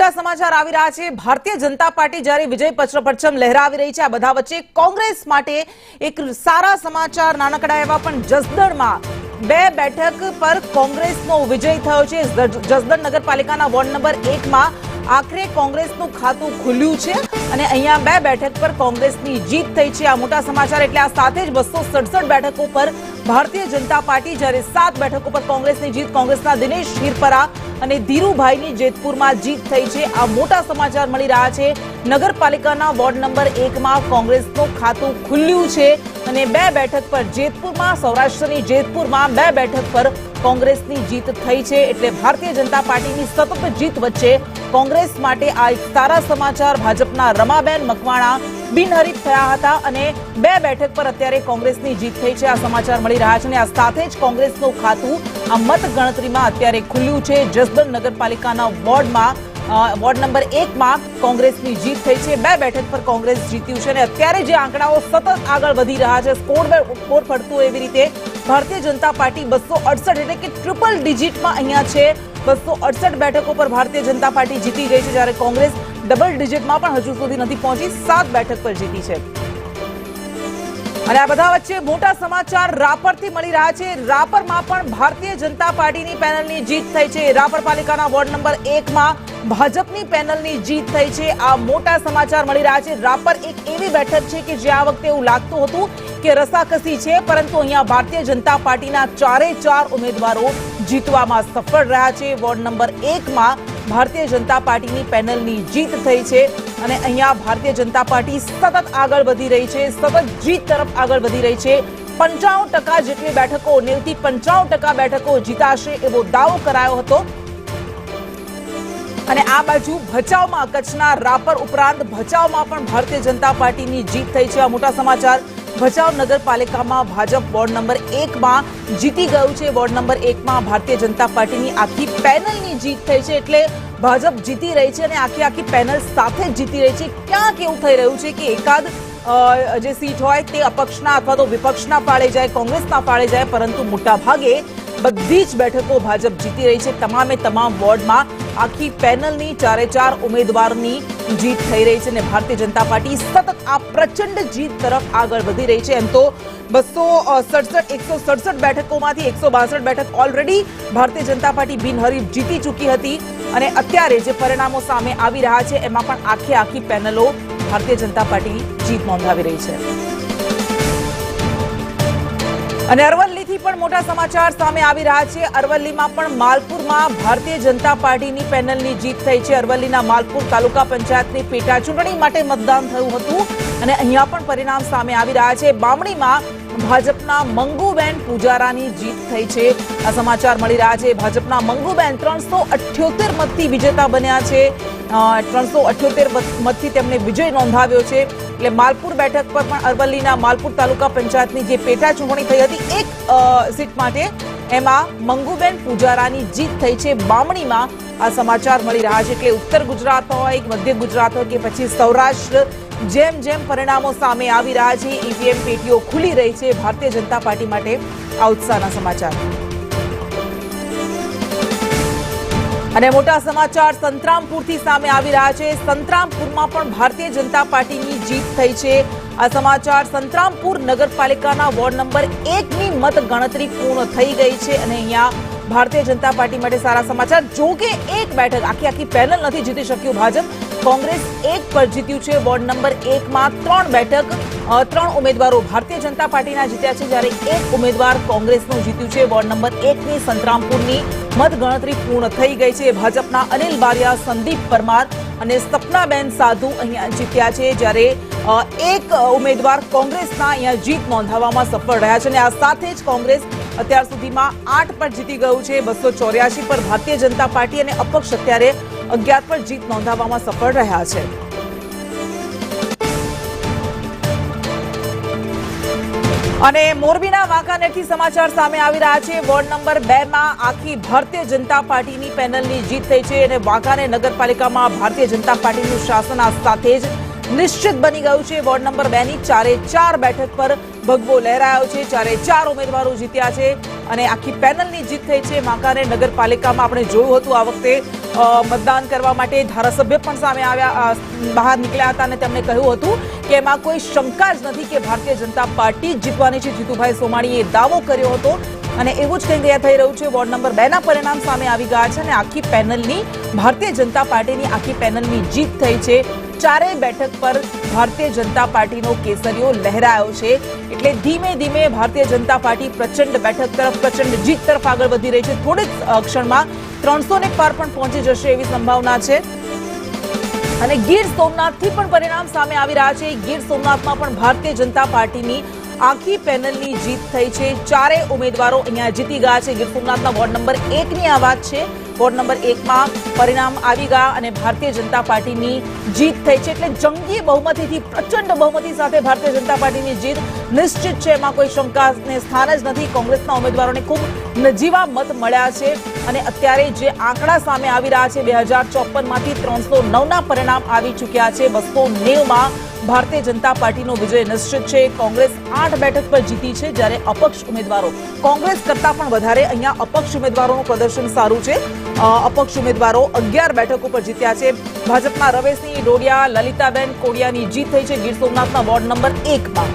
મોટા સમાચાર આવી રહ્યા છે। ભારતીય જનતા પાર્ટી જ્યારે વિજય પરચમ લહેરાવી રહી છે, આ બધા વચ્ચે કોંગ્રેસ માટે એક સારા સમાચાર નાનકડા એવા પણ જસદણમાં 2 બેઠક પર કોંગ્રેસનો વિજય થયો છે। જસદણ નગરપાલિકાના વોર્ડ નંબર 1 માં આખરે કોંગ્રેસનું ખાતું ખુલ્યું છે અને અહીંયા 2 બેઠક પર કોંગ્રેસની જીત થઈ છે। આ મોટા સમાચાર એટલે આ સાથે જ 267 બેઠકો પર ભારતીય જનતા પાર્ટી, જ્યારે 7 બેઠકો પર કોંગ્રેસની જીત। કોંગ્રેસના દિનેશ હિરપરા અને ધીરુભાઈની જેતપુરમાં જીત થઈ છે। આ મોટા સમાચાર મળી રહ્યા છે। નગરપાલિકાના વોર્ડ નંબર 1 માં કોંગ્રેસનું ખાતું ખુલ્યું છે અને 2 બેઠક પર જેતપુરમાં, સૌરાષ્ટ્રની જેતપુરમાં 2 બેઠક પર કોંગ્રેસની જીત થઈ છે। એટલે ભારતીય જનતા પાર્ટીની સતત જીત વચ્ચે કોંગ્રેસ માટે આ એક સારા સમાચાર। ભાજપના રમાબેન મકવાણા બિનહરીફ થયા હતા અને 2 બેઠક પર અત્યારે કોંગ્રેસની જીત થઈ છે। આ સમાચાર મળી રહ્યા છે અને આ સાથે જ કોંગ્રેસનું ખાતું આ મત ગણતરીમાં અત્યારે ખુલ્યું છે। જસદણ નગરપાલિકાના વોર્ડ નંબર 1 માં કોંગ્રેસની જીત થઈ છે। 2 બેઠક પર કોંગ્રેસ જીત્યું છે અને અત્યારે જે આંકડાઓ સતત આગળ વધી રહ્યા છે, સ્કોર ફરતું એવી રીતે ભારતીય જનતા પાર્ટી 268 એટલે કે ટ્રિપલ ડિજિટમાં અહીંયા છે। 268 બેઠકો પર ભારતીય જનતા પાર્ટી જીતી ગઈ છે, જ્યારે કોંગ્રેસ ડબલ ડિજિટમાં પણ હજુ સુધી નથી પહોંચી, 7 બેઠક પર જીતી છે। અને આ બધા વચ્ચે મોટા સમાચાર રાપરથી મળી રહ્યા છે। રાપરમાં પણ ભારતીય જનતા પાર્ટીની પેનલની જીત થઈ છે। રાપર પાલિકાના વોર્ડ નંબર 1 માં ભાજપની પેનલની જીત થઈ છે। આ મોટા સમાચાર મળી રહ્યા છે। રાપર એક એવી બેઠક છે કે જે આ વખતે એવું લાગતું હતું કે રસાકસી છે, પરંતુ અહીંયા ભારતીય જનતા પાર્ટીના 4 ઉમેદવારો જીતવામાં સફળ રહ્યા છે। વોર્ડ નંબર 1 માં ભારતીય જનતા પાર્ટીની પેનલની જીત થઈ છે અને અહીંયા ભારતીય જનતા પાર્ટી સતત આગળ વધી રહી છે, સતત જીત તરફ આગળ વધી રહી છે। 95% જેટલી બેઠકો, 90 થી 95% બેઠકો જીતાશે એવો દાવો કરાયો હતો। અને આ બાજુ ભચાઉમાં, કચ્છના રાપર ઉપરાંત ભચાઉમાં પણ ભારતીય જનતા પાર્ટીની જીત થઈ છે। આ મોટા સમાચાર। ભચાઉ નગરપાલિકામાં ભાજપ વોર્ડ નંબર 1 માં જીતી ગયું છે। વોર્ડ નંબર 1 માં ભારતીય જનતા પાર્ટીની આખી પેનલની જીત થઈ છે, એટલે ભાજપ જીતી રહી છે અને આખી પેનલ સાથે જીતી રહી છે। ક્યાંક એવું થઈ રહ્યું છે કે એકાદ જે સીટ હોય તે અપક્ષના અથવા તો વિપક્ષના ફાળે જાય, કોંગ્રેસના ફાળે જાય, પરંતુ મોટા ભાગે બધી જ બેઠકો ભાજપ જીતી રહી છે। તમામે તમામ વોર્ડમાં આખી પેનલની 4 ઉમેદવારની જીત થઈ રહી છે અને ભારતીય જનતા પાર્ટી સતત આ પ્રચંડ જીત તરફ આગળ વધી રહી છે। એમ તો 167 બેઠકોમાંથી 162 બેઠક ઓલરેડી ભારતીય જનતા પાર્ટી બિનહરીફ જીતી ચૂકી હતી અને અત્યારે જે પરિણામો સામે આવી રહ્યા છે એમાં પણ આખી પેનલો ભારતીય જનતા પાર્ટી જીત નોંધાવી રહી છે। અને અરવલ્લીથી પણ મોટા સમાચાર સામે આવી રહ્યા છે। અરવલ્લીમાં પણ માલપુરમાં ભારતીય જનતા પાર્ટીની પેનલની જીત થઈ છે। અરવલ્લીના માલપુર તાલુકા પંચાયતની પેટા ચૂંટણી માટે મતદાન થયું હતું અને અહીંયા પણ પરિણામ સામે આવી રહ્યા છે। બામણીમાં ભાજપના મંગુબેન પૂજારાની જીત થઈ છે। આ સમાચાર મળી રહ્યા છે। ભાજપના મંગુબેન 378 મતથી વિજેતા બન્યા છે। 378 મતથી તેમણે વિજય નોંધાવ્યો છે। એટલે માલપુર બેઠક પર પણ અરવલ્લીના માલપુર તાલુકા પંચાયતની જે પેટા ચૂંટણી થઈ હતી એક સીટ માટે, એમાં મંગુબેન પૂજારાની જીત થઈ છે। બામણીમાં આ સમાચાર મળી રહ્યા છે। એટલે ઉત્તર ગુજરાત હોય, મધ્ય ગુજરાત હોય કે પછી સૌરાષ્ટ્ર, જેમ પરિણામો સામે આવી રહ્યા છે, ઈવીએમ પેટીઓ ખુલી રહી છે, ભારતીય જનતા પાર્ટી માટે આ ઉત્સાહના સમાચાર। અને મોટા સમાચાર સંતરામપુરથી સામે આવી રહ્યા છે। સંતરામપુરમાં પણ ભારતીય જનતા પાર્ટીની જીત થઈ છે। આ સમાચાર। સંતરામપુર નગરપાલિકાના વોર્ડ નંબર 1 ની મત ગણતરી પૂર્ણ થઈ ગઈ છે અને અહીંયા ભારતીય જનતા પાર્ટી માટે સારા સમાચાર। જો કે એક બેઠક, આખી પેનલ નથી જીતી શક્યું ભાજપ, કોંગ્રેસ 1 પર જીત્યું છે। વોર્ડ નંબર 1 માં 3 બેઠક, 3 ઉમેદવારો ભારતીય જનતા પાર્ટીના જીત્યા છે, જ્યારે 1 ઉમેદવાર કોંગ્રેસનું જીત્યું છે। વોર્ડ નંબર 1 ની સંતરામપુરની મત ગણતરી પૂર્ણ થઈ ગઈ છે। ભાજપના અનિલ બારિયા, સંદીપ પરમાર અને સપનાબેન સાધુ અહીંયા જીત્યા છે, જ્યારે 1 ઉમેદવાર કોંગ્રેસના અહીંયા જીત નોંધાવવામાં સફળ રહ્યા છે અને આ સાથે જ કોંગ્રેસ અત્યાર સુધીમાં 8 પર જીતી ગયું છે। 284 પર ભારતીય જનતા પાર્ટી અને અપક્ષ અત્યારે 11 પર જીત નોંધાવવામાં સફળ રહ્યા છે। અને મોરબીના વાંકાનેરથી સમાચાર સામે આવી રહ્યા છે। વોર્ડ નંબર 2 માં આખી ભારતીય જનતા પાર્ટીની પેનલની જીત થઈ છે અને વાંકાનેર નગરપાલિકામાં ભારતીય જનતા પાર્ટીનું શાસન આ સાથે જ નિશ્ચિત બની ગયું છે। વોર્ડ નંબર 2 ની 4 બેઠક પર ભગવો લહેરાયો છે। 4 ઉમેદવારો જીત્યા છે અને આખી પેનલની જીત થઈ છે। વાંકાનેર નગરપાલિકામાં આપણે જોયું હતું આ વખતે મતદાન કરવા માટે ધારાસભ્ય પણ સામે આવ્યા, બહાર નીકળ્યા હતા અને તેમણે કહ્યું હતું કે એમાં કોઈ શંકા જ નથી કે ભારતીય જનતા પાર્ટી જીતવાની છે। જીતુભાઈ સોમાણીએ દાવો કર્યો હતો અને એવું જ કંઈ થઈ રહ્યું છે। વોર્ડ નંબર 2 ના પરિણામ સામે આવી ગયા છે અને આખી પેનલની ભારતીય જનતા પાર્ટીની આખી પેનલની જીત થઈ છે। 4 બેઠક પર ભારતીય જનતા પાર્ટીનો કેસરીઓ લહેરાયો છે। એટલે ધીમે ધીમે ભારતીય જનતા પાર્ટી પ્રચંડ બેઠક તરફ, પ્રચંડ જીત તરફ આગળ વધી રહી છે। થોડી જ ક્ષણમાં 300 ને પાર પણ પહોંચી જશે એવી સંભાવના છે। અને ગીર સોમનાથથી પણ પરિણામ સામે આવી રહ્યા છે। ગીર સોમનાથમાં પણ ભારતીય જનતા પાર્ટીની આખી પેનલની જીત થઈ છે। 4 ઉમેદવારો અહીંયા જીતી ગયા છે। ગીર સોમનાથના વોર્ડ નંબર 1 ની આ વાત છે। વોર્ડ નંબર 1 માં પરિણામ આવી ગયા અને ભારતીય જનતા પાર્ટીની જીત થઈ છે। એટલે જંગી બહુમતીથી, પ્રચંડ બહુમતી સાથે ભારતીય જનતા પાર્ટીની જીત નિશ્ચિત છે, એમાં કોઈ શંકાને સ્થાન જ નથી। કોંગ્રેસના ઉમેદવારોને ખૂબ નજીવા મત મળ્યા છે અને અત્યારે જે આંકડા સામે આવી રહ્યા છે, 2054 માંથી 309 ના પરિણામ આવી ચૂક્યા છે। 290 માં ભારતીય જનતા પાર્ટીનો વિજય નિશ્ચિત છે। કોંગ્રેસ 8 બેઠક પર જીતી છે, જ્યારે અપક્ષ ઉમેદવારો, કોંગ્રેસ કરતા પણ વધારે અહીંયા અપક્ષ ઉમેદવારોનું પ્રદર્શન સારું છે। અપક્ષ ઉમેદવારો 11 બેઠકો પર જીત્યા છે। ભાજપના રવેશની ડોડિયા, લલિતાબેન કોડિયાની જીત થઈ છે ગીર સોમનાથના વોર્ડ નંબર 1 માં।